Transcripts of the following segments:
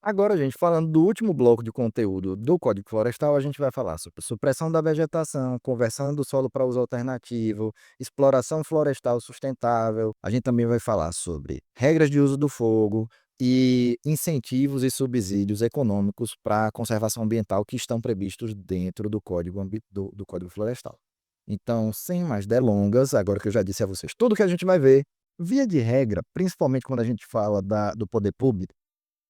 Agora, gente, falando do último bloco de conteúdo do Código Florestal, a gente vai falar sobre supressão da vegetação, conversão do solo para uso alternativo, exploração florestal sustentável. A gente também vai falar sobre regras de uso do fogo e incentivos e subsídios econômicos para a conservação ambiental que estão previstos dentro do do Código Florestal. Então, sem mais delongas, agora que eu já disse a vocês tudo que a gente vai ver, via de regra, principalmente quando a gente fala do poder público,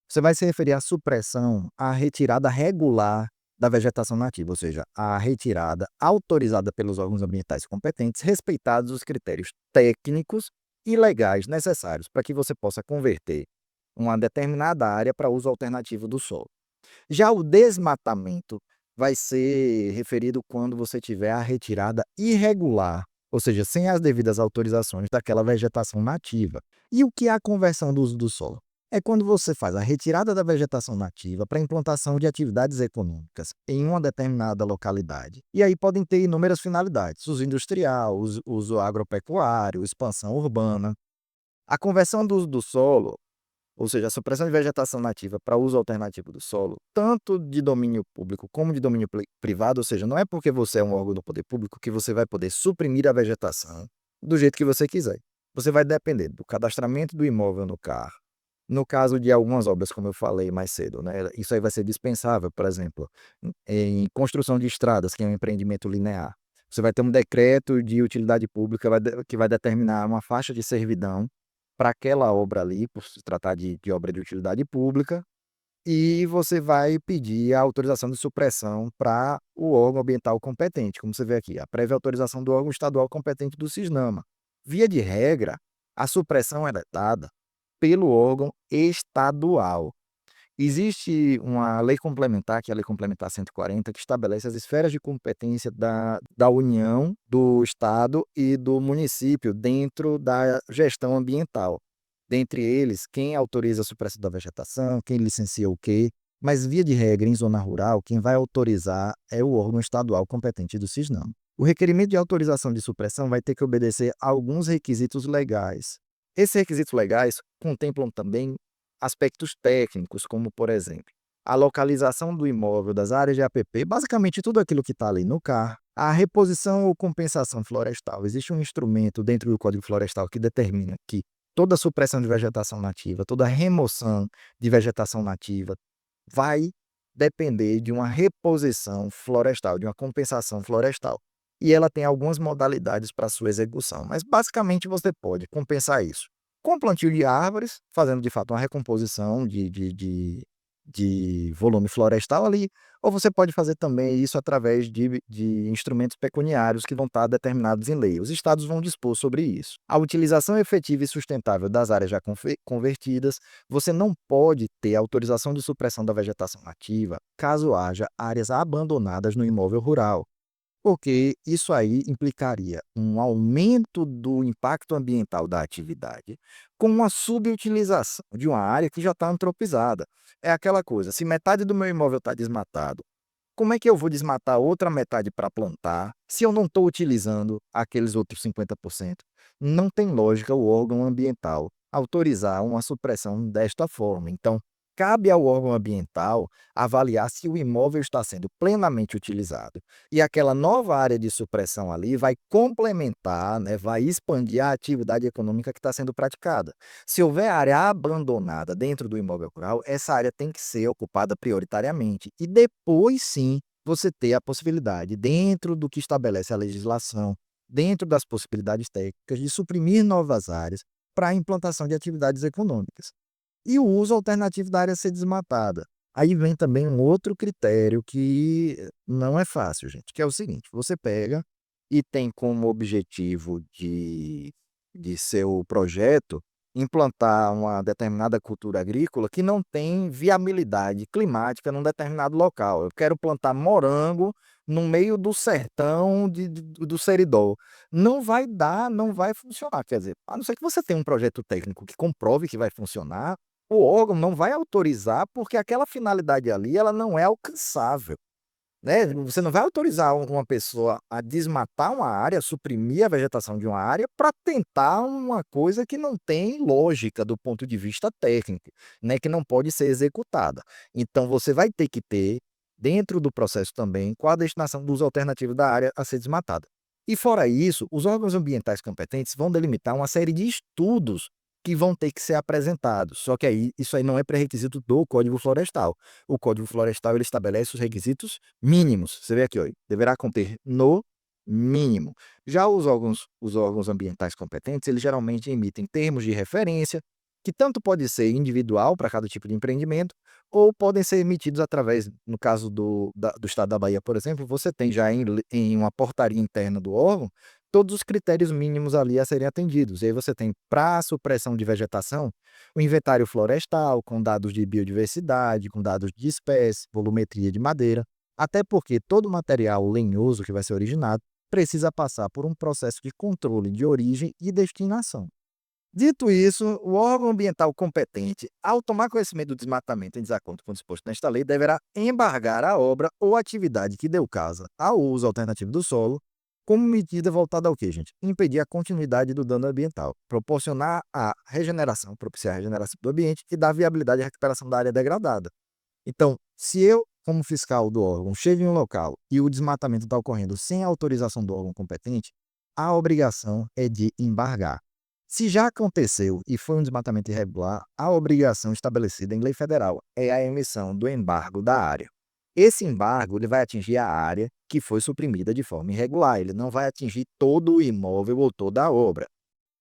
você vai se referir à supressão, à retirada regular da vegetação nativa, ou seja, a retirada autorizada pelos órgãos ambientais competentes, respeitados os critérios técnicos e legais necessários para que você possa converter uma determinada área para uso alternativo do solo. Já o desmatamento vai ser referido quando você tiver a retirada irregular, ou seja, sem as devidas autorizações daquela vegetação nativa. E o que é a conversão do uso do solo? É quando você faz a retirada da vegetação nativa para a implantação de atividades econômicas em uma determinada localidade. E aí podem ter inúmeras finalidades: uso industrial, uso agropecuário, expansão urbana. A conversão do uso do solo, ou seja, a supressão de vegetação nativa para uso alternativo do solo, tanto de domínio público como de domínio privado, ou seja, não é porque você é um órgão do poder público que você vai poder suprimir a vegetação do jeito que você quiser. Você vai depender do cadastramento do imóvel no CAR. No caso de algumas obras, como eu falei mais cedo, né, isso aí vai ser dispensável, por exemplo, em construção de estradas, que é um empreendimento linear. Você vai ter um decreto de utilidade pública que vai determinar uma faixa de servidão para aquela obra ali, por se tratar de obra de utilidade pública, e você vai pedir a autorização de supressão para o órgão ambiental competente, como você vê aqui, a prévia autorização do órgão estadual competente do Cisnama. Via de regra, a supressão ela é dada pelo órgão estadual. Existe uma lei complementar, que é a Lei Complementar 140, que estabelece as esferas de competência da União, do Estado e do município dentro da gestão ambiental. Dentre eles, quem autoriza a supressão da vegetação, quem licencia o quê, mas via de regra, em zona rural, quem vai autorizar é o órgão estadual competente do Cisnam. O requerimento de autorização de supressão vai ter que obedecer a alguns requisitos legais. Esses requisitos legais contemplam também aspectos técnicos, como, por exemplo, a localização do imóvel, das áreas de APP, basicamente tudo aquilo que está ali no CAR, a reposição ou compensação florestal. Existe um instrumento dentro do Código Florestal que determina que toda supressão de vegetação nativa, toda remoção de vegetação nativa vai depender de uma reposição florestal, de uma compensação florestal. E ela tem algumas modalidades para sua execução, mas basicamente você pode compensar isso com plantio de árvores, fazendo de fato uma recomposição de volume florestal ali, ou você pode fazer também isso através de instrumentos pecuniários que vão estar determinados em lei. Os estados vão dispor sobre isso. A utilização efetiva e sustentável das áreas já convertidas, você não pode ter autorização de supressão da vegetação nativa caso haja áreas abandonadas no imóvel rural, porque isso aí implicaria um aumento do impacto ambiental da atividade, com uma subutilização de uma área que já está antropizada. É aquela coisa, se metade do meu imóvel está desmatado, como é que eu vou desmatar outra metade para plantar, se eu não estou utilizando aqueles outros 50%? Não tem lógica o órgão ambiental autorizar uma supressão desta forma. Então, cabe ao órgão ambiental avaliar se o imóvel está sendo plenamente utilizado. E aquela nova área de supressão ali vai complementar, né, vai expandir a atividade econômica que está sendo praticada. Se houver área abandonada dentro do imóvel rural, essa área tem que ser ocupada prioritariamente. E depois sim você ter a possibilidade, dentro do que estabelece a legislação, dentro das possibilidades técnicas, de suprimir novas áreas para a implantação de atividades econômicas. E o uso alternativo da área ser desmatada. Aí vem também um outro critério que não é fácil, gente, que é o seguinte: você pega e tem como objetivo de seu projeto implantar uma determinada cultura agrícola que não tem viabilidade climática num determinado local. Eu quero plantar morango no meio do sertão do Seridó. Não vai dar, não vai funcionar. Quer dizer, a não ser que você tenha um projeto técnico que comprove que vai funcionar, o órgão não vai autorizar, porque aquela finalidade ali ela não é alcançável. né? Você não vai autorizar uma pessoa a desmatar uma área, suprimir a vegetação de uma área para tentar uma coisa que não tem lógica do ponto de vista técnico, né? Que não pode ser executada. Então, você vai ter que ter, dentro do processo também, qual a destinação do uso alternativo da área a ser desmatada. E fora isso, os órgãos ambientais competentes vão delimitar uma série de estudos que vão ter que ser apresentados. Só que aí, isso aí não é pré-requisito do Código Florestal. O Código Florestal ele estabelece os requisitos mínimos. Você vê aqui, ó, deverá conter no mínimo. Já os órgãos ambientais competentes, eles geralmente emitem termos de referência, que tanto pode ser individual para cada tipo de empreendimento, ou podem ser emitidos através, no caso do estado da Bahia, por exemplo, você tem já em uma portaria interna do órgão, todos os critérios mínimos ali a serem atendidos. E aí você tem para supressão de vegetação, o inventário florestal, com dados de biodiversidade, com dados de espécie, volumetria de madeira, até porque todo material lenhoso que vai ser originado precisa passar por um processo de controle de origem e destinação. Dito isso, o órgão ambiental competente, ao tomar conhecimento do desmatamento em desacordo com o disposto nesta lei, deverá embargar a obra ou atividade que deu causa ao uso alternativo do solo, como medida voltada ao quê, gente? Impedir a continuidade do dano ambiental, proporcionar a regeneração, propiciar a regeneração do ambiente e dar viabilidade à recuperação da área degradada. Então, se eu, como fiscal do órgão, chego em um local e o desmatamento está ocorrendo sem autorização do órgão competente, a obrigação é de embargar. Se já aconteceu e foi um desmatamento irregular, a obrigação estabelecida em lei federal é a emissão do embargo da área. Esse embargo ele vai atingir a área que foi suprimida de forma irregular, ele não vai atingir todo o imóvel ou toda a obra.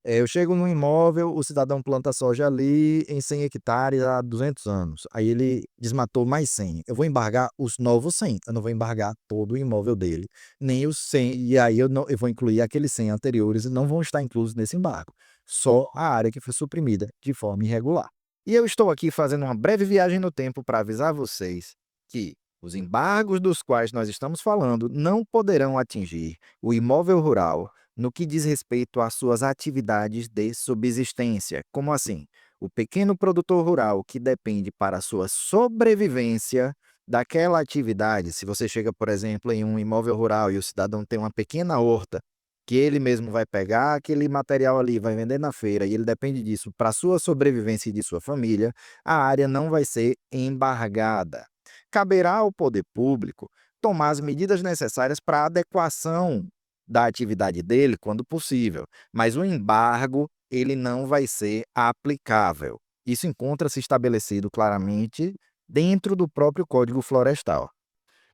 Eu chego num imóvel, o cidadão planta soja ali em 100 hectares há 200 anos. Aí ele desmatou mais 100. Eu vou embargar os novos 100. Eu não vou embargar todo o imóvel dele, nem os 100. E aí eu vou incluir aqueles 100 anteriores e não vão estar inclusos nesse embargo. Só a área que foi suprimida de forma irregular. E eu estou aqui fazendo uma breve viagem no tempo para avisar vocês que os embargos dos quais nós estamos falando não poderão atingir o imóvel rural no que diz respeito às suas atividades de subsistência. Como assim? O pequeno produtor rural que depende para a sua sobrevivência daquela atividade. Se você chega, por exemplo, em um imóvel rural e o cidadão tem uma pequena horta, que ele mesmo vai pegar aquele material ali, vai vender na feira, e ele depende disso para a sua sobrevivência e de sua família, a área não vai ser embargada. Caberá ao poder público tomar as medidas necessárias para a adequação da atividade dele quando possível, mas o embargo ele não vai ser aplicável. Isso encontra-se estabelecido claramente dentro do próprio Código Florestal.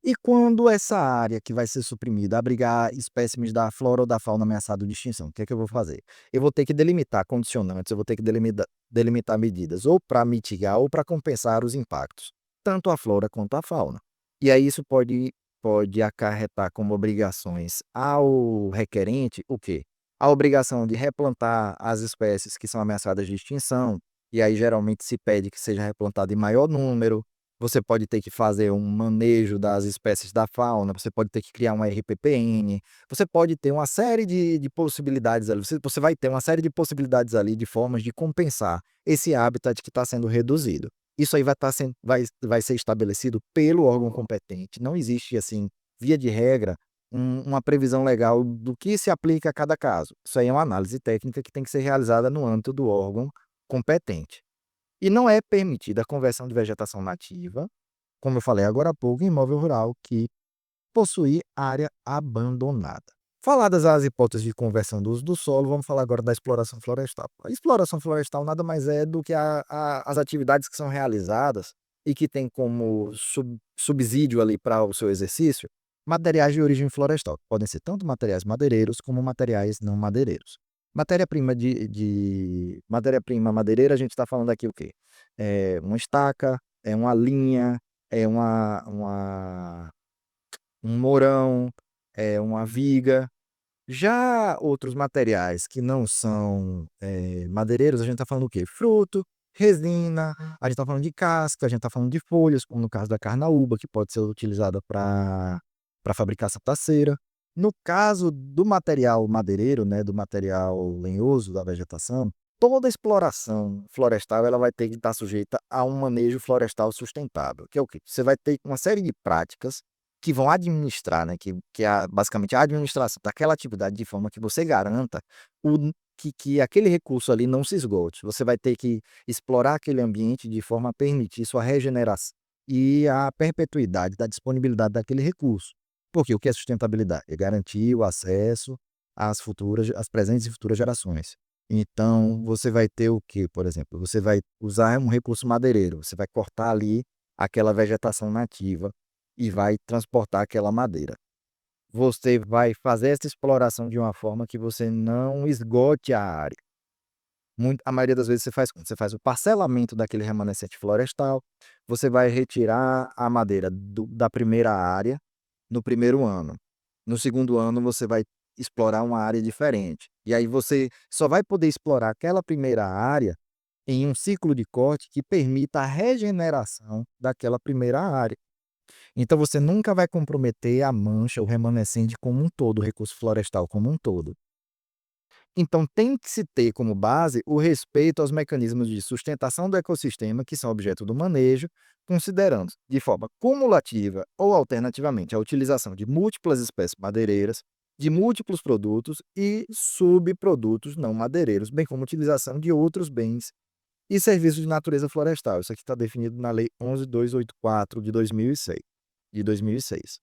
E quando essa área que vai ser suprimida abrigar espécimes da flora ou da fauna ameaçada de extinção, o que é que eu vou fazer? Eu vou ter que delimitar condicionantes, eu vou ter que delimitar medidas ou para mitigar ou para compensar os impactos, tanto a flora quanto a fauna. E aí isso pode acarretar como obrigações ao requerente o quê? A obrigação de replantar as espécies que são ameaçadas de extinção, e aí geralmente se pede que seja replantado em maior número. Você pode ter que fazer um manejo das espécies da fauna, você pode ter que criar um RPPN, você pode ter uma série de possibilidades ali, você vai ter uma série de possibilidades ali, de formas de compensar esse habitat que está sendo reduzido. Isso aí vai ser estabelecido pelo órgão competente. Não existe, assim, via de regra, uma previsão legal do que se aplica a cada caso. Isso aí é uma análise técnica que tem que ser realizada no âmbito do órgão competente. E não é permitida a conversão de vegetação nativa, como eu falei agora há pouco, em imóvel rural que possuir área abandonada. Faladas as hipóteses de conversão do uso do solo, vamos falar agora da exploração florestal. A exploração florestal nada mais é do que as atividades que são realizadas e que têm como subsídio ali para o seu exercício materiais de origem florestal. Podem ser tanto materiais madeireiros como materiais não madeireiros. Matéria-prima madeireira, a gente está falando aqui o quê? É uma estaca, é uma linha, é um morão, é uma viga. Já outros materiais que não são, madeireiros, a gente está falando o quê? Fruto, resina, a gente está falando de casca, a gente está falando de folhas, como no caso da carnaúba, que pode ser utilizada para fabricação da cera. No caso do material madeireiro, né, do material lenhoso da vegetação, toda exploração florestal ela vai ter que estar sujeita a um manejo florestal sustentável, que é o quê? Você vai ter uma série de práticas que vão administrar, né, que é basicamente a administração daquela atividade de forma que você garanta o que aquele recurso ali não se esgote. Você vai ter que explorar aquele ambiente de forma a permitir sua regeneração e a perpetuidade da disponibilidade daquele recurso. Porque o que é sustentabilidade? É garantir o acesso às presentes e futuras gerações. Então, você vai ter o quê, por exemplo? Você vai usar um recurso madeireiro, você vai cortar ali aquela vegetação nativa e vai transportar aquela madeira. Você vai fazer essa exploração de uma forma que você não esgote a área. A maioria das vezes você faz como? Você faz o parcelamento daquele remanescente florestal, você vai retirar a madeira da primeira área no primeiro ano. No segundo ano, você vai explorar uma área diferente. E aí você só vai poder explorar aquela primeira área em um ciclo de corte que permita a regeneração daquela primeira área. Então você nunca vai comprometer a mancha, o remanescente como um todo, o recurso florestal como um todo. Então tem que se ter como base o respeito aos mecanismos de sustentação do ecossistema que são objeto do manejo, considerando, de forma cumulativa ou alternativamente, a utilização de múltiplas espécies madeireiras, de múltiplos produtos e subprodutos não madeireiros, bem como a utilização de outros bens e serviços de natureza florestal. Isso aqui está definido na Lei 11.284 de 2006. De 2006.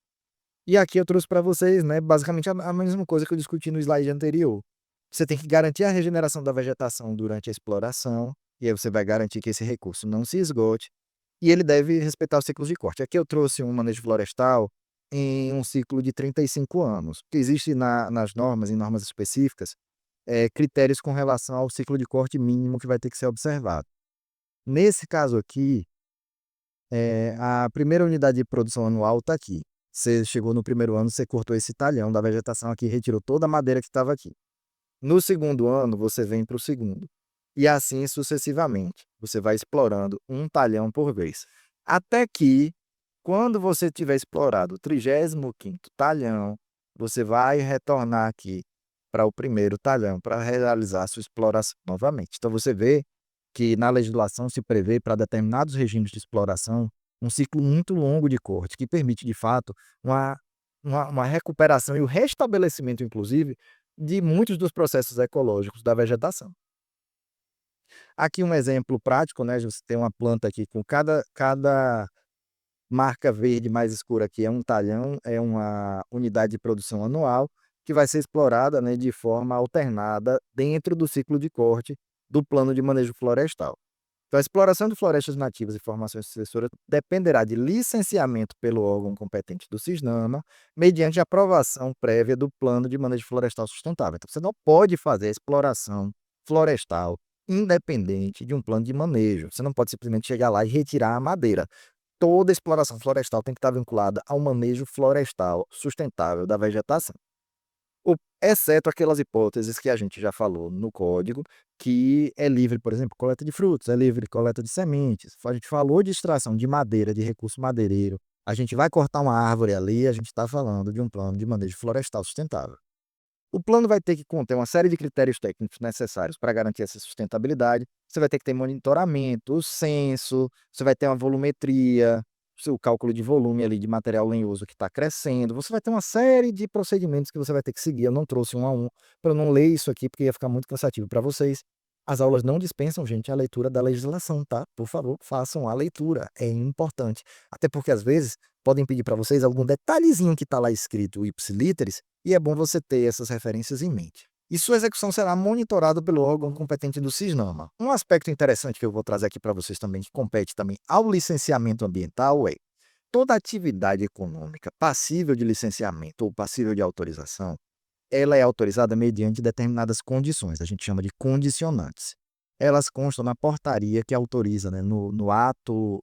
E aqui eu trouxe para vocês, né, basicamente a mesma coisa que eu discuti no slide anterior. Você tem que garantir a regeneração da vegetação durante a exploração, e aí você vai garantir que esse recurso não se esgote, e ele deve respeitar os ciclos de corte. Aqui eu trouxe um manejo florestal em um ciclo de 35 anos, que existe nas normas, em normas específicas, critérios com relação ao ciclo de corte mínimo que vai ter que ser observado. Nesse caso aqui, a primeira unidade de produção anual está aqui. Você chegou no primeiro ano, você cortou esse talhão da vegetação aqui, retirou toda a madeira que estava aqui. No segundo ano, você vem para o segundo. E assim sucessivamente. Você vai explorando um talhão por vez. Até que, quando você tiver explorado o 35º talhão, você vai retornar aqui para o primeiro talhão para realizar a sua exploração novamente. Então você vê que na legislação se prevê para determinados regimes de exploração um ciclo muito longo de corte, que permite de fato uma uma recuperação e o restabelecimento inclusive, de muitos dos processos ecológicos da vegetação. Aqui um exemplo prático, né, você tem uma planta aqui com cada marca verde mais escura aqui é um talhão, é uma unidade de produção anual, que vai ser explorada, né, de forma alternada dentro do ciclo de corte do plano de manejo florestal. Então a exploração de florestas nativas e formações sucessoras dependerá de licenciamento pelo órgão competente do CISNAMA, mediante aprovação prévia do plano de manejo florestal sustentável. Então você não pode fazer a exploração florestal independente de um plano de manejo. Você não pode simplesmente chegar lá e retirar a madeira. Toda exploração florestal tem que estar vinculada ao manejo florestal sustentável da vegetação. Exceto aquelas hipóteses que a gente já falou no código, que é livre, por exemplo, coleta de frutos, é livre coleta de sementes. A gente falou de extração de madeira, de recurso madeireiro. A gente vai cortar uma árvore ali, a gente está falando de um plano de manejo florestal sustentável. O plano vai ter que conter uma série de critérios técnicos necessários para garantir essa sustentabilidade. Você vai ter que ter monitoramento, o censo, você vai ter uma volumetria, o cálculo de volume ali de material lenhoso que está crescendo. Você vai ter uma série de procedimentos que você vai ter que seguir. Eu não trouxe um a um para eu não ler isso aqui, porque ia ficar muito cansativo para vocês. As aulas não dispensam, gente, a leitura da legislação, tá? Por favor, façam a leitura, é importante. Até porque, às vezes, podem pedir para vocês algum detalhezinho que está lá escrito ipsiliteris, e é bom você ter essas referências em mente. E sua execução será monitorada pelo órgão competente do CISNAMA. Um aspecto interessante que eu vou trazer aqui para vocês também, que compete também ao licenciamento ambiental, é toda atividade econômica passível de licenciamento ou passível de autorização, ela é autorizada mediante determinadas condições, a gente chama de condicionantes. Elas constam na portaria que autoriza, né, no ato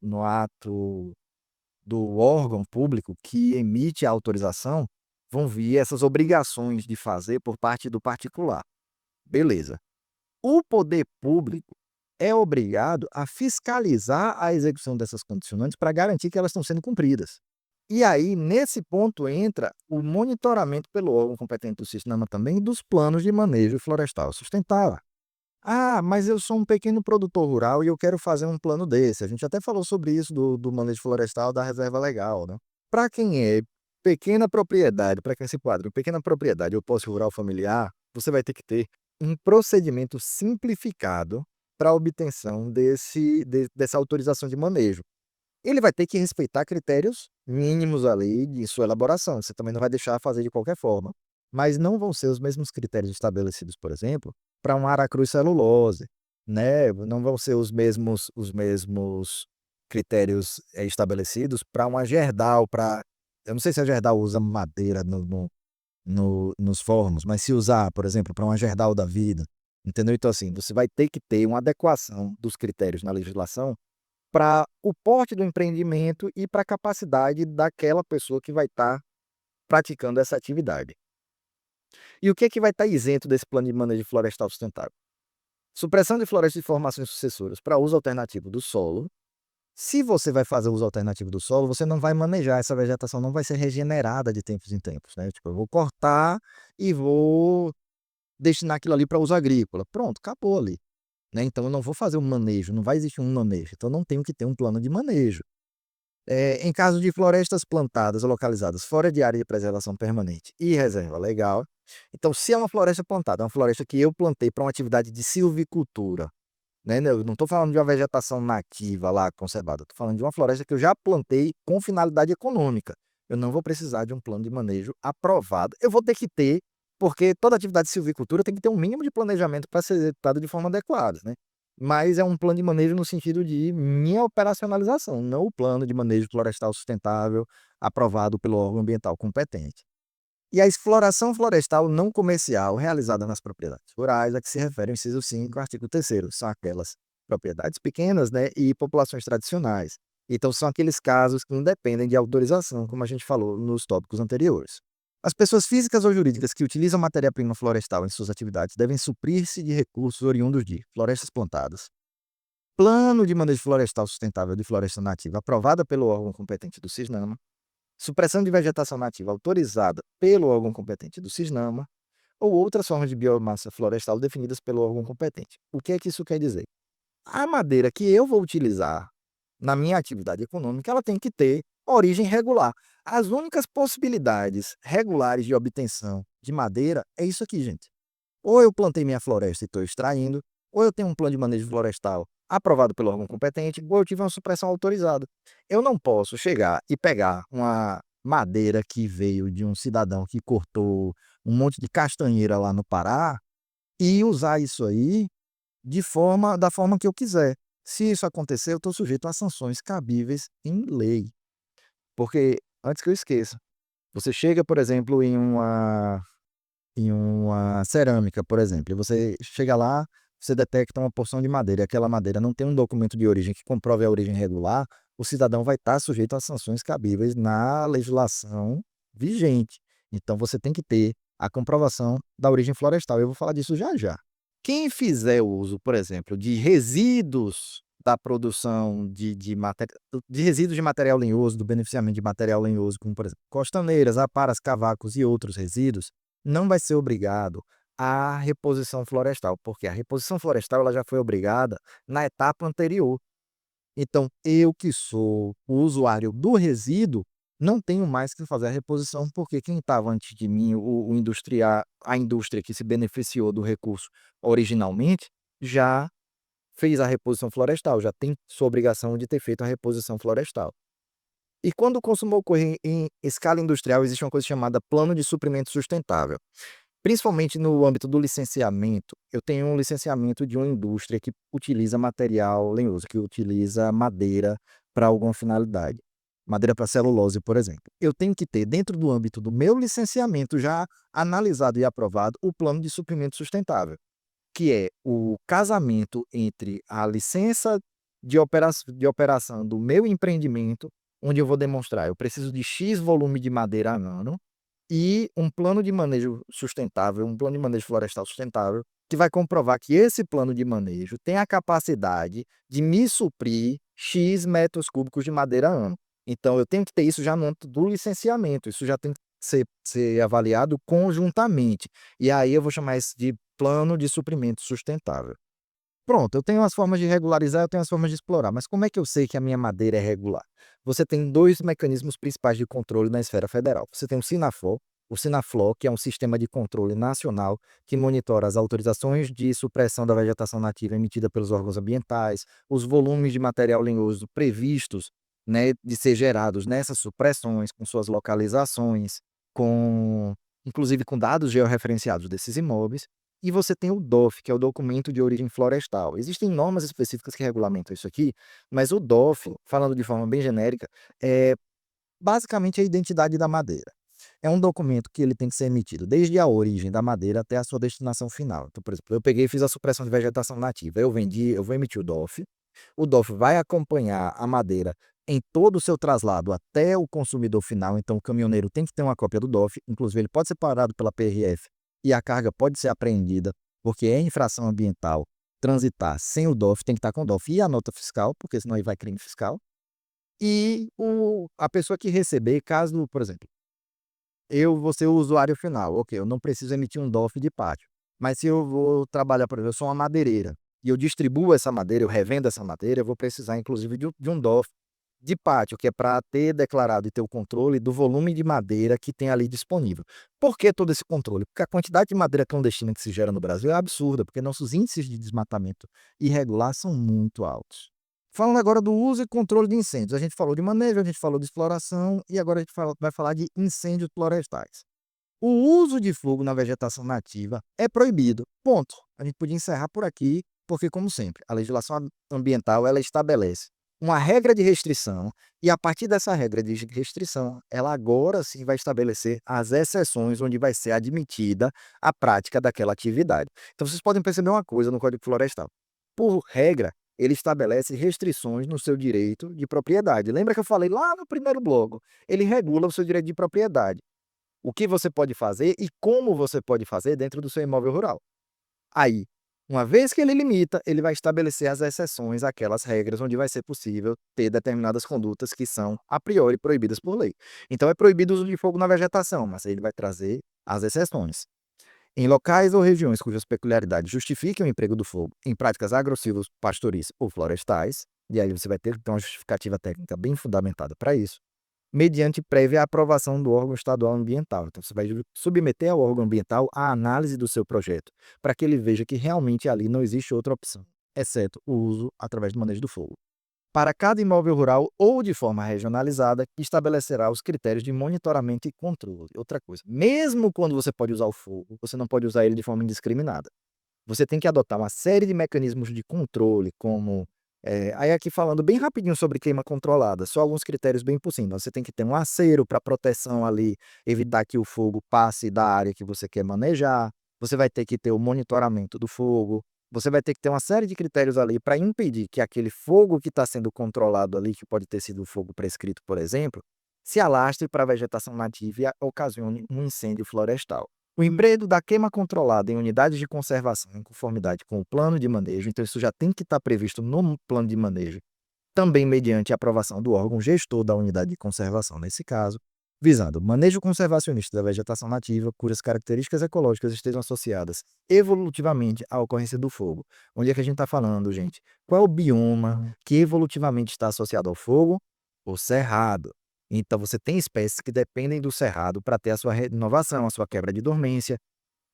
do órgão público que emite a autorização, vão vir essas obrigações de fazer por parte do particular. Beleza. O poder público é obrigado a fiscalizar a execução dessas condicionantes para garantir que elas estão sendo cumpridas. E aí, nesse ponto, entra o monitoramento pelo órgão competente do Sistema também dos planos de manejo florestal sustentável. Ah, mas eu sou um pequeno produtor rural e eu quero fazer um plano desse. A gente até falou sobre isso do manejo florestal da reserva legal, né? Para quem é pequena propriedade, para que esse quadro, pequena propriedade ou posse rural familiar, você vai ter que ter um procedimento simplificado para a obtenção dessa autorização de manejo. Ele vai ter que respeitar critérios mínimos ali de sua elaboração, você também não vai deixar fazer de qualquer forma, mas não vão ser os mesmos critérios estabelecidos, por exemplo, para um aracruz celulose, né, não vão ser os mesmos critérios, estabelecidos para uma Gerdau, para eu não sei se a Gerdau usa madeira nos fornos, mas se usar, por exemplo, para uma Gerdau da vida, entendeu? Então assim, você vai ter que ter uma adequação dos critérios na legislação para o porte do empreendimento e para a capacidade daquela pessoa que vai estar praticando essa atividade. E o que é que vai estar isento desse plano de manejo florestal sustentável? Supressão de florestas de formações sucessoras para uso alternativo do solo. Se você vai fazer uso alternativo do solo, você não vai manejar, essa vegetação não vai ser regenerada de tempos em tempos, né? Tipo, eu vou cortar e vou destinar aquilo ali para uso agrícola. Pronto, acabou ali, né? Então eu não vou fazer um manejo, não vai existir um manejo. Então eu não tenho que ter um plano de manejo. Em caso de florestas plantadas ou localizadas fora de área de preservação permanente e reserva legal, então se é uma floresta plantada, é uma floresta que eu plantei para uma atividade de silvicultura, né, eu não estou falando de uma vegetação nativa lá conservada, estou falando de uma floresta que eu já plantei com finalidade econômica. Eu não vou precisar de um plano de manejo aprovado. Eu vou ter que ter, porque toda atividade de silvicultura tem que ter um mínimo de planejamento para ser executada de forma adequada, né? Mas é um plano de manejo no sentido de minha operacionalização, não o plano de manejo florestal sustentável aprovado pelo órgão ambiental competente. E a exploração florestal não comercial realizada nas propriedades rurais, a que se refere o inciso 5, artigo 3º, são aquelas propriedades pequenas, né, e populações tradicionais. Então são aqueles casos que não dependem de autorização, como a gente falou nos tópicos anteriores. As pessoas físicas ou jurídicas que utilizam matéria-prima florestal em suas atividades devem suprir-se de recursos oriundos de florestas plantadas, plano de manejo florestal sustentável de floresta nativa aprovada pelo órgão competente do CISNAMA, supressão de vegetação nativa autorizada pelo órgão competente do CISNAMA ou outras formas de biomassa florestal definidas pelo órgão competente. O que é que isso quer dizer? A madeira que eu vou utilizar na minha atividade econômica, ela tem que ter origem regular. As únicas possibilidades regulares de obtenção de madeira é isso aqui, gente. Ou eu plantei minha floresta e estou extraindo, ou eu tenho um plano de manejo florestal aprovado pelo órgão competente, ou eu tive uma supressão autorizada. Eu não posso chegar e pegar uma madeira que veio de um cidadão que cortou um monte de castanheira lá no Pará e usar isso aí da forma que eu quiser. Se isso acontecer, eu estou sujeito a sanções cabíveis em lei. Porque, antes que eu esqueça, você chega, por exemplo, em uma cerâmica, por exemplo, e você chega lá, você detecta uma porção de madeira, e aquela madeira não tem um documento de origem que comprove a origem regular, o cidadão vai estar sujeito a sanções cabíveis na legislação vigente. Então você tem que ter a comprovação da origem florestal. Eu vou falar disso já já. Quem fizer uso, por exemplo, de resíduos da produção de resíduos de material lenhoso, do beneficiamento de material lenhoso, como por exemplo, costaneiras, aparas, cavacos e outros resíduos, não vai ser obrigado à reposição florestal, porque a reposição florestal ela já foi obrigada na etapa anterior. Então, eu que sou o usuário do resíduo, não tenho mais que fazer a reposição, porque quem estava antes de mim, a indústria que se beneficiou do recurso originalmente, já fez a reposição florestal, já tem sua obrigação de ter feito a reposição florestal. E quando o consumo ocorre em escala industrial, existe uma coisa chamada plano de suprimento sustentável. Principalmente no âmbito do licenciamento, eu tenho um licenciamento de uma indústria que utiliza material lenhoso, que utiliza madeira para alguma finalidade. Madeira para celulose, por exemplo. Eu tenho que ter, dentro do âmbito do meu licenciamento, já analisado e aprovado, o plano de suprimento sustentável, que é o casamento entre a licença de operação do meu empreendimento, onde eu vou demonstrar, eu preciso de X volume de madeira ano, e um plano de manejo sustentável, um plano de manejo florestal sustentável, que vai comprovar que esse plano de manejo tem a capacidade de me suprir X metros cúbicos de madeira ano. Então, eu tenho que ter isso já no âmbito do licenciamento, isso já tem que ser avaliado conjuntamente. E aí eu vou chamar isso de plano de suprimento sustentável. Pronto, eu tenho as formas de regularizar, eu tenho as formas de explorar, mas como é que eu sei que a minha madeira é regular? Você tem 2 mecanismos principais de controle na esfera federal. Você tem o Sinaflor, que é um sistema de controle nacional que monitora as autorizações de supressão da vegetação nativa emitida pelos órgãos ambientais, os volumes de material lenhoso previstos, né, de ser gerados nessas supressões, com suas localizações, com inclusive com dados georreferenciados desses imóveis. E você tem o DOF, que é o Documento de Origem Florestal. Existem normas específicas que regulamentam isso aqui, mas o DOF, falando de forma bem genérica, é basicamente a identidade da madeira. É um documento que ele tem que ser emitido desde a origem da madeira até a sua destinação final. Então, por exemplo, eu peguei e fiz a supressão de vegetação nativa, eu vendi, eu vou emitir o DOF vai acompanhar a madeira em todo o seu traslado até o consumidor final, então o caminhoneiro tem que ter uma cópia do DOF, inclusive ele pode ser parado pela PRF e a carga pode ser apreendida, porque é infração ambiental transitar sem o DOF, tem que estar com o DOF e a nota fiscal, porque senão aí vai crime fiscal. E a pessoa que receber, caso, por exemplo, eu vou ser o usuário final, ok, eu não preciso emitir um DOF de pátio, mas se eu vou trabalhar, por exemplo, eu sou uma madeireira, e eu distribuo essa madeira, eu revendo essa madeira, eu vou precisar inclusive de um DOF de pátio, que é para ter declarado e ter o controle do volume de madeira que tem ali disponível. Por que todo esse controle? Porque a quantidade de madeira clandestina que se gera no Brasil é absurda, porque nossos índices de desmatamento irregular são muito altos. Falando agora do uso e controle de incêndios. A gente falou de manejo, a gente falou de exploração e agora a gente vai falar de incêndios florestais. O uso de fogo na vegetação nativa é proibido. Ponto. A gente podia encerrar por aqui, porque, como sempre, a legislação ambiental ela estabelece uma regra de restrição e, a partir dessa regra de restrição, ela agora sim vai estabelecer as exceções onde vai ser admitida a prática daquela atividade. Então, vocês podem perceber uma coisa no Código Florestal. Por regra, ele estabelece restrições no seu direito de propriedade. Lembra que eu falei lá no primeiro bloco? Ele regula o seu direito de propriedade. O que você pode fazer e como você pode fazer dentro do seu imóvel rural. Aí, uma vez que ele limita, ele vai estabelecer as exceções àquelas regras onde vai ser possível ter determinadas condutas que são a priori proibidas por lei. Então é proibido o uso de fogo na vegetação, mas ele vai trazer as exceções. Em locais ou regiões cujas peculiaridades justifiquem o emprego do fogo em práticas agrosilvopastoris ou florestais, e aí você vai ter que ter uma justificativa técnica bem fundamentada para isso, mediante prévia aprovação do órgão estadual ambiental. Então, você vai submeter ao órgão ambiental a análise do seu projeto, para que ele veja que realmente ali não existe outra opção, exceto o uso através do manejo do fogo. Para cada imóvel rural ou de forma regionalizada, estabelecerá os critérios de monitoramento e controle. Outra coisa, mesmo quando você pode usar o fogo, você não pode usar ele de forma indiscriminada. Você tem que adotar uma série de mecanismos de controle, como aí aqui falando bem rapidinho sobre queima controlada, só alguns critérios bem por cima. Você tem que ter um acero para proteção ali, evitar que o fogo passe da área que você quer manejar. Você vai ter que ter o monitoramento do fogo. Você vai ter que ter uma série de critérios ali para impedir que aquele fogo que está sendo controlado ali, que pode ter sido o fogo prescrito, por exemplo, se alastre para a vegetação nativa e ocasione um incêndio florestal. O emprego da queima controlada em unidades de conservação em conformidade com o plano de manejo, então isso já tem que estar previsto no plano de manejo, também mediante a aprovação do órgão gestor da unidade de conservação, nesse caso, visando o manejo conservacionista da vegetação nativa, cujas características ecológicas estejam associadas evolutivamente à ocorrência do fogo. Onde é que a gente está falando, gente? Qual é o bioma que evolutivamente está associado ao fogo? O cerrado. Então, você tem espécies que dependem do cerrado para ter a sua renovação, a sua quebra de dormência.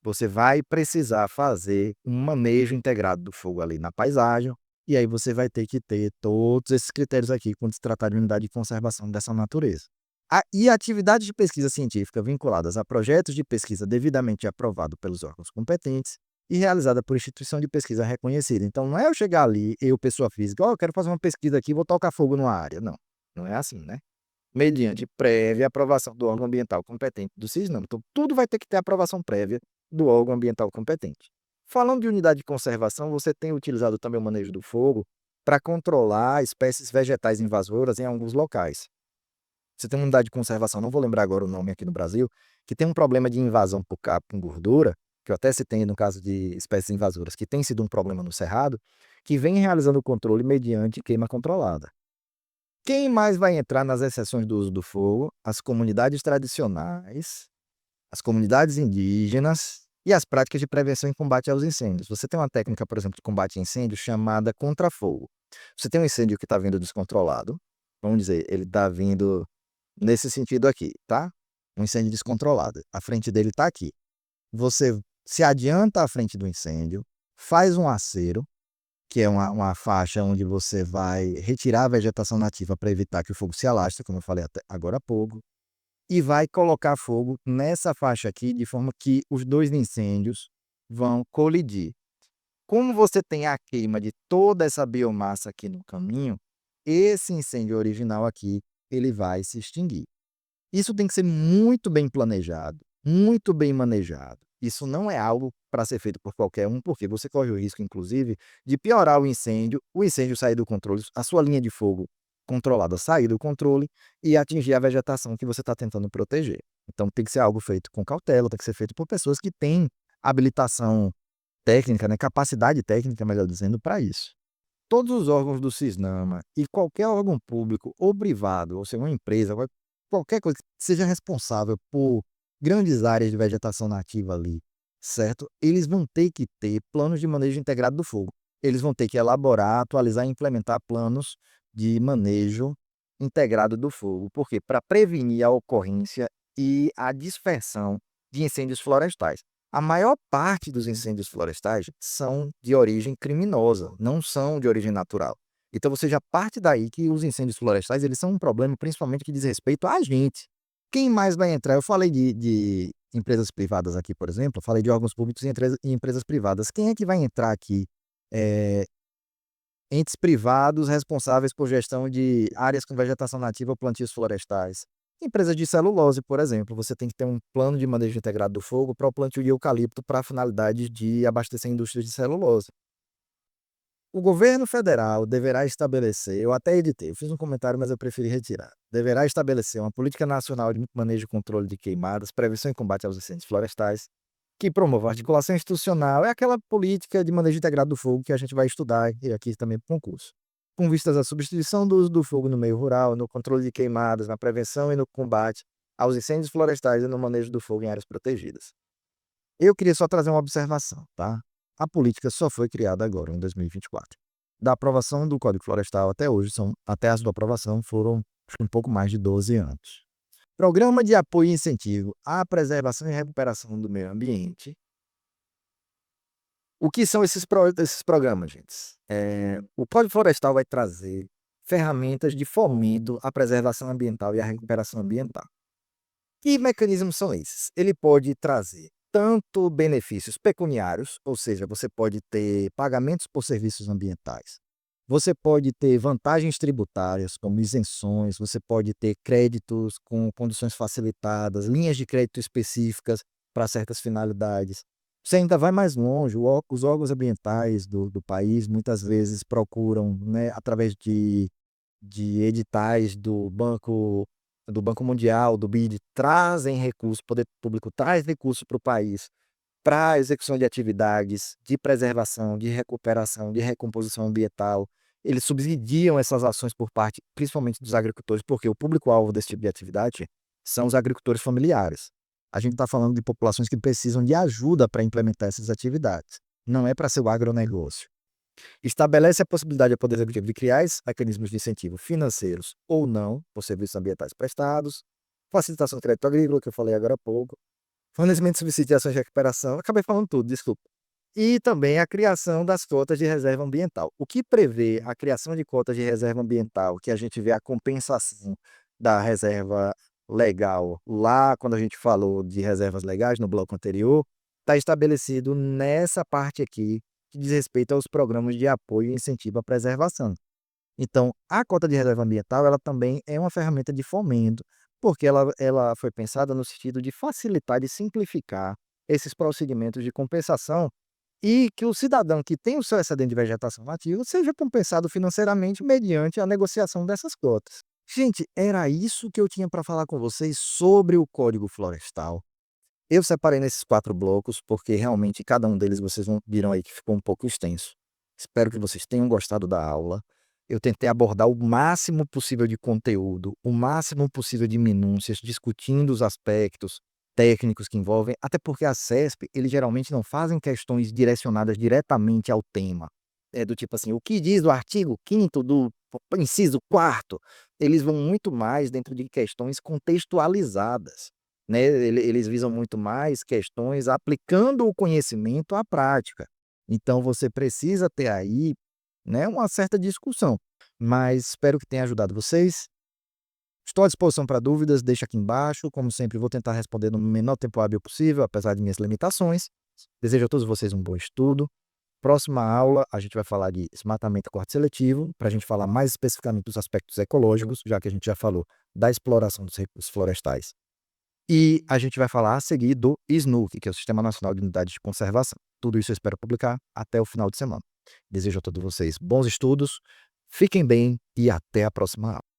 Você vai precisar fazer um manejo integrado do fogo ali na paisagem, e aí você vai ter que ter todos esses critérios aqui quando se tratar de unidade de conservação dessa natureza. E atividades de pesquisa científica vinculadas a projetos de pesquisa devidamente aprovados pelos órgãos competentes e realizada por instituição de pesquisa reconhecida. Então, não é eu chegar ali, eu, pessoa física, eu quero fazer uma pesquisa aqui, vou tocar fogo numa área. Não, não é assim, né? Mediante prévia aprovação do órgão ambiental competente do CISNAM. Então, tudo vai ter que ter aprovação prévia do órgão ambiental competente. Falando de unidade de conservação, você tem utilizado também o manejo do fogo para controlar espécies vegetais invasoras em alguns locais. Você tem uma unidade de conservação, não vou lembrar agora o nome aqui no Brasil, que tem um problema de invasão por com gordura, que eu até citei no caso de espécies invasoras, que tem sido um problema no Cerrado, que vem realizando o controle mediante queima controlada. Quem mais vai entrar nas exceções do uso do fogo? As comunidades tradicionais, as comunidades indígenas E as práticas de prevenção e combate aos incêndios. Você tem uma técnica, por exemplo, de combate a incêndio chamada contra-fogo. Você tem um incêndio que está vindo descontrolado, vamos dizer, ele está vindo nesse sentido aqui, tá? Um incêndio descontrolado. A frente dele está aqui. Você se adianta à frente do incêndio, faz um acero, que é uma faixa onde você vai retirar a vegetação nativa para evitar que o fogo se alastre, como eu falei até agora há pouco, e vai colocar fogo nessa faixa aqui, de forma que os dois incêndios vão colidir. Como você tem a queima de toda essa biomassa aqui no caminho, esse incêndio original aqui, ele vai se extinguir. Isso tem que ser muito bem planejado, muito bem manejado. Isso não é algo para ser feito por qualquer um, porque você corre o risco, inclusive, de piorar o incêndio sair do controle, a sua linha de fogo controlada sair do controle e atingir a vegetação que você está tentando proteger. Então tem que ser algo feito com cautela, tem que ser feito por pessoas que têm habilitação técnica, né, capacidade técnica, melhor dizendo, para isso. Todos os órgãos do Cisnama e qualquer órgão público ou privado, ou seja, uma empresa, qualquer coisa que seja responsável por grandes áreas de vegetação nativa ali, certo? Eles vão ter que ter planos de manejo integrado do fogo. Eles vão ter que elaborar, atualizar e implementar planos de manejo integrado do fogo. Por quê? Para prevenir a ocorrência e a dispersão de incêndios florestais. A maior parte dos incêndios florestais são de origem criminosa, não são de origem natural. Então você já parte daí que os incêndios florestais, eles são um problema principalmente que diz respeito a gente. Quem mais vai entrar? Eu falei de empresas privadas aqui, por exemplo, eu falei de órgãos públicos e empresas privadas. Quem é que vai entrar aqui? Entes privados responsáveis por gestão de áreas com vegetação nativa ou plantios florestais. Empresas de celulose, por exemplo, você tem que ter um plano de manejo integrado do fogo para o plantio de eucalipto para finalidades de abastecer indústrias de celulose. O governo federal deverá estabelecer, eu até editei, eu fiz um comentário, mas eu preferi retirar. Deverá estabelecer uma política nacional de manejo e controle de queimadas, prevenção e combate aos incêndios florestais, que promova a articulação institucional. É aquela política de manejo integrado do fogo que a gente vai estudar e aqui também para o concurso. Com vistas à substituição do uso do fogo no meio rural, no controle de queimadas, na prevenção e no combate aos incêndios florestais e no manejo do fogo em áreas protegidas. Eu queria só trazer uma observação, tá? A política só foi criada agora, em 2024. Da aprovação do Código Florestal até hoje, até a sua aprovação, foram acho que um pouco mais de 12 anos. Programa de apoio e incentivo à preservação e recuperação do meio ambiente. O que são esses programas, gente? O Código Florestal vai trazer ferramentas de fomento à preservação ambiental e à recuperação ambiental. Que mecanismos são esses? Ele pode trazer tanto benefícios pecuniários, ou seja, você pode ter pagamentos por serviços ambientais. Você pode ter vantagens tributárias, como isenções, você pode ter créditos com condições facilitadas, linhas de crédito específicas para certas finalidades. Você ainda vai mais longe, os órgãos ambientais do país muitas vezes procuram, né, através de editais do Banco Mundial, do BID, trazem recursos, o poder público traz recursos para o país para a execução de atividades de preservação, de recuperação, de recomposição ambiental. Eles subsidiam essas ações por parte, principalmente dos agricultores, porque o público-alvo desse tipo de atividade são os agricultores familiares. A gente está falando de populações que precisam de ajuda para implementar essas atividades. Não é para ser o agronegócio. Estabelece a possibilidade ao Poder Executivo de criar mecanismos de incentivo financeiros ou não por serviços ambientais prestados, facilitação do crédito agrícola, que eu falei agora há pouco, fornecimento de subsídios de ações de recuperação, acabei falando tudo, desculpa. E também a criação das cotas de reserva ambiental. O que prevê a criação de cotas de reserva ambiental, que a gente vê a compensação da reserva legal lá, quando a gente falou de reservas legais no bloco anterior, está estabelecido nessa parte aqui, que diz respeito aos programas de apoio e incentivo à preservação. Então, a cota de reserva ambiental, ela também é uma ferramenta de fomento, porque ela foi pensada no sentido de facilitar, de simplificar esses procedimentos de compensação e que o cidadão que tem o seu excedente de vegetação nativa seja compensado financeiramente mediante a negociação dessas cotas. Gente, era isso que eu tinha para falar com vocês sobre o Código Florestal. Eu separei nesses 4 blocos, porque realmente cada um deles vocês viram aí que ficou um pouco extenso. Espero que vocês tenham gostado da aula. Eu tentei abordar o máximo possível de conteúdo, o máximo possível de minúcias, discutindo os aspectos técnicos que envolvem, até porque a CESP, eles geralmente não fazem questões direcionadas diretamente ao tema. É do tipo assim, o que diz o artigo 5º do inciso 4º? Eles vão muito mais dentro de questões contextualizadas, né, eles visam muito mais questões aplicando o conhecimento à prática. Então você precisa ter aí, né, uma certa discussão, mas espero que tenha ajudado vocês. Estou à disposição para dúvidas, deixa aqui embaixo. Como sempre, vou tentar responder no menor tempo hábil possível, apesar de minhas limitações. Desejo a todos vocês um bom estudo. Próxima aula, a gente vai falar de desmatamento e corte seletivo, para a gente falar mais especificamente dos aspectos ecológicos, já que a gente já falou da exploração dos recursos florestais. E a gente vai falar a seguir do SNUC, que é o Sistema Nacional de Unidades de Conservação. Tudo isso eu espero publicar até o final de semana. Desejo a todos vocês bons estudos, fiquem bem e até a próxima aula.